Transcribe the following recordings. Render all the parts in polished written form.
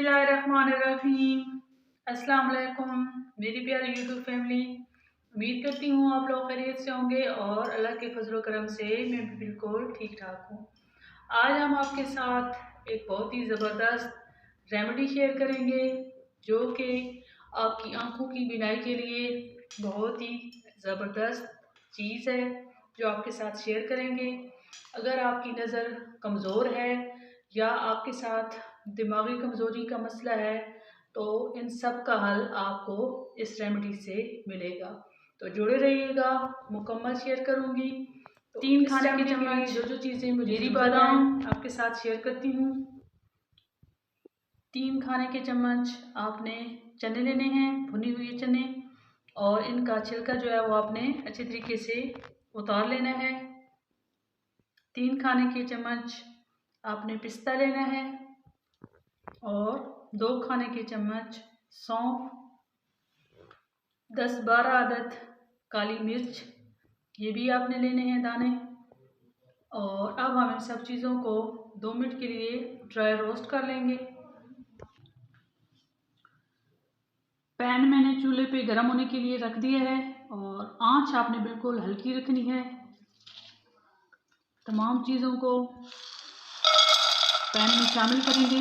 बिस्मिल्लाहिर्रहमानिर्रहीम। अस्सलाम वालेकुम मेरी प्यारी यूट्यूब फैमिली। उम्मीद करती हूँ आप लोग खैरियत से होंगे और अल्लाह के फजल करम से मैं भी बिल्कुल ठीक ठाक हूँ। आज हम आपके साथ एक बहुत ही ज़बरदस्त रेमेडी शेयर करेंगे जो कि आपकी आंखों की बीनाई के लिए बहुत ही ज़बरदस्त चीज़ है जो आपके साथ शेयर करेंगे। अगर आपकी नज़र कमज़ोर है या आपके साथ दिमागी कमज़ोरी का मसला है तो इन सब का हल आपको इस रेमेडी से मिलेगा। तो जुड़े रहिएगा, मुकम्मल शेयर करूँगी। तो 3 खाने के चम्मच जो चीज़ें मेरी बादाम आपके साथ शेयर करती हूँ। 3 खाने के चम्मच आपने चने लेने हैं, भुने हुए चने, और इनका छिलका जो है वो आपने अच्छे तरीके से उतार लेना है। 3 खाने के चम्मच आपने पिस्ता लेना है और 2 खाने के चम्मच सौंफ, 10-12 अदद काली मिर्च, ये भी आपने लेने हैं दाने। और अब हम इन सब चीज़ों को 2 मिनट के लिए ड्राई रोस्ट कर लेंगे। पैन मैंने चूल्हे पे गर्म होने के लिए रख दिया है और आंच आपने बिल्कुल हल्की रखनी है। तमाम चीज़ों को पैन में शामिल करेंगे।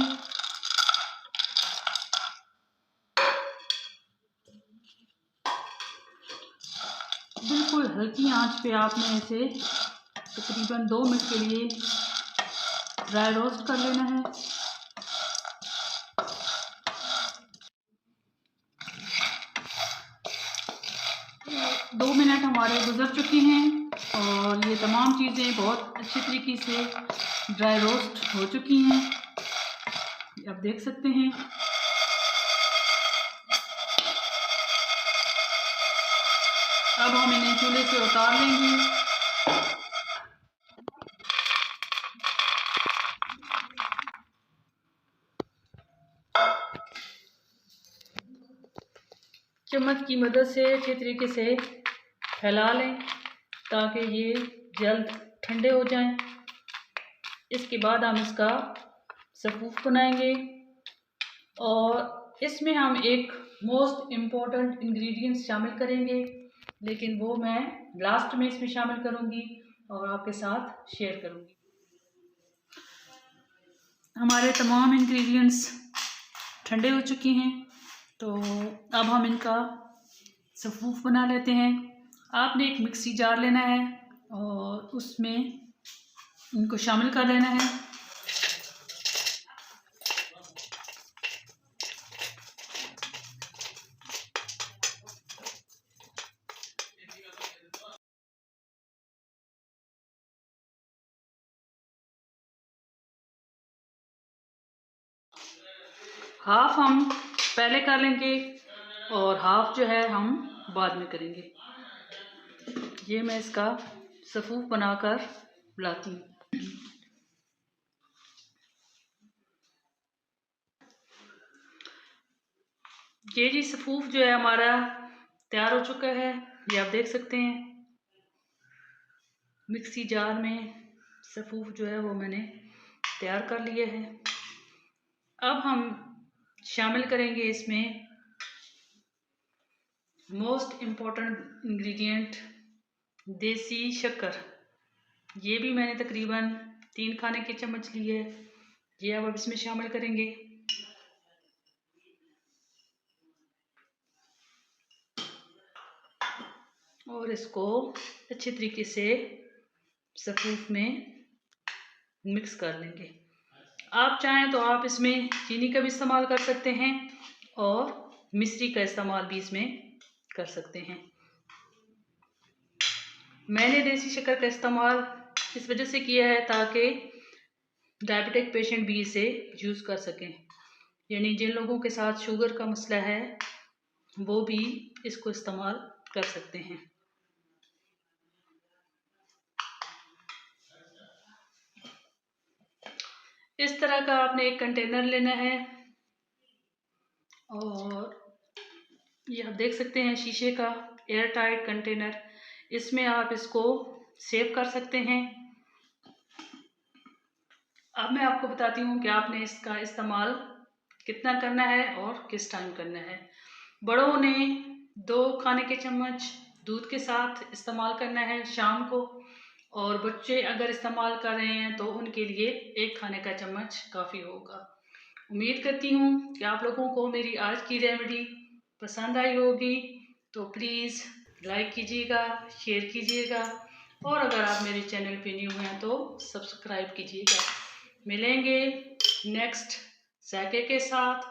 बिल्कुल हल्की आंच पे आपने इसे तकरीबन 2 मिनट के लिए ड्राई रोस्ट कर लेना है। 2 मिनट हमारे गुजर चुके हैं और ये तमाम चीज़ें बहुत अच्छी तरीके से ड्राई रोस्ट हो चुकी हैं, आप देख सकते हैं। अब हम इन्हें चूल्हे से उतार लेंगे। चम्मच की मदद से अच्छे तरीके से फैला लें ताकि ये जल्द ठंडे हो जाएं। इसके बाद हम इसका सफ़ूफ बनाएंगे और इसमें हम एक मोस्ट इम्पॉर्टेंट इंग्रेडिएंट शामिल करेंगे, लेकिन वो मैं लास्ट में इसमें शामिल करूँगी और आपके साथ शेयर करूँगी। हमारे तमाम इंग्रेडिएंट्स ठंडे हो चुके हैं, तो अब हम इनका सफ़ूफ बना लेते हैं। आपने एक मिक्सी जार लेना है और उसमें इनको शामिल कर लेना है। हाफ हम पहले कर लेंगे और हाफ जो है हम बाद में करेंगे। ये मैं इसका सफ़ूफ बनाकर लाती हूँ। ये जी सफ़ूफ जो है हमारा तैयार हो चुका है, ये आप देख सकते हैं। मिक्सी जार में सफ़ूफ जो है वो मैंने तैयार कर लिया है। अब हम शामिल करेंगे इसमें मोस्ट इम्पॉर्टेंट इंग्रेडिएंट देसी शक्कर। ये भी मैंने तकरीबन 3 खाने के चम्मच लिए है, ये अब इसमें शामिल करेंगे। और इसको अच्छे तरीके से सफ़ूफ में मिक्स कर लेंगे। आप चाहें तो आप इसमें चीनी का भी इस्तेमाल कर सकते हैं और मिश्री का इस्तेमाल भी इसमें कर सकते हैं। मैंने देसी शक्कर का इस्तेमाल इस वजह से किया है ताकि डायबिटिक पेशेंट भी इसे यूज़ कर सकें, यानी जिन लोगों के साथ शुगर का मसला है वो भी इसको इस्तेमाल कर सकते हैं। इस तरह का आपने एक कंटेनर लेना है और ये आप देख सकते हैं शीशे का एयर टाइट कंटेनर, इसमें आप इसको सेव कर सकते हैं। अब मैं आपको बताती हूँ कि आपने इसका इस्तेमाल कितना करना है और किस टाइम करना है। बड़ों ने 2 खाने के चम्मच दूध के साथ इस्तेमाल करना है शाम को, और बच्चे अगर इस्तेमाल कर रहे हैं तो उनके लिए 1 खाने का चम्मच काफ़ी होगा। उम्मीद करती हूँ कि आप लोगों को मेरी आज की रेमेडी पसंद आई होगी, तो प्लीज़ लाइक कीजिएगा, शेयर कीजिएगा, और अगर आप मेरे चैनल पे न्यू हैं तो सब्सक्राइब कीजिएगा। मिलेंगे नेक्स्ट जायके के साथ।